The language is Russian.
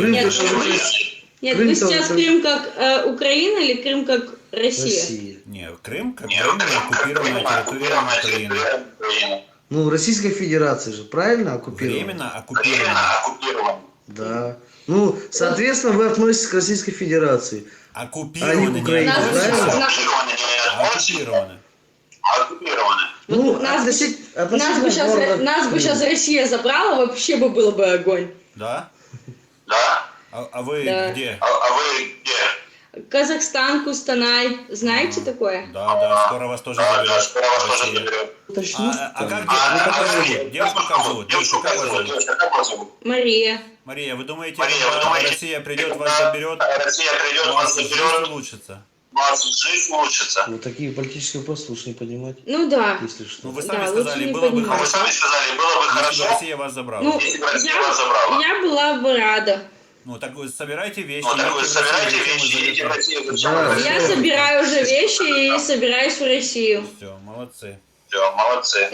Крым Нет, это уже Россия. Нет, Крым вы это сейчас уже Крым как Украина или Крым как Россия? Россия. Не, Крым как временно оккупированная территория Украины. Ну, Российская Федерация же, правильно оккупирована? Временно оккупирована. Да. Ну, соответственно, вы относитесь к Российской Федерации. Оккупированы, не Украина, относятся, правильно? а оккупированы. Ну, Нас бы относительно нас бы сейчас Россия забрала, вообще бы было бы огонь. Да? Да? А вы Да. где? А вы где? Казахстан, Кустанай, знаете такое? Да, скоро вас тоже Да, заберет скоро вас тоже Россия. заберет. А как вас зовут? Девушку как зовут? Девушку как вас зовут? Девушка, как вас зовут? Мария. Мария, вы думаете, Мария, вы когда думаете, Россия придет, вас когда заберет, Россия придет, у вас вас жизнь заберет, улучшится? у вас жизнь улучшится. Вот такие политические вопросы лучше не поднимать, Ну да. если что. Ну вы Да, сами лучше сказали, не было бы поднимать. Вы хорошо, сами сказали, было бы если бы хорошо, Россия вас забрала. Ну, если бы Россия вас забрала. я была бы рада. Ну так вы собирайте вещи, Ну, так вы едете в собираете Россию, зачем вы вещи, едете в зовете? Россию, зачем Да. вы в Я Россию? собираю уже вещи и собираюсь в Россию. Все, молодцы. Все, молодцы.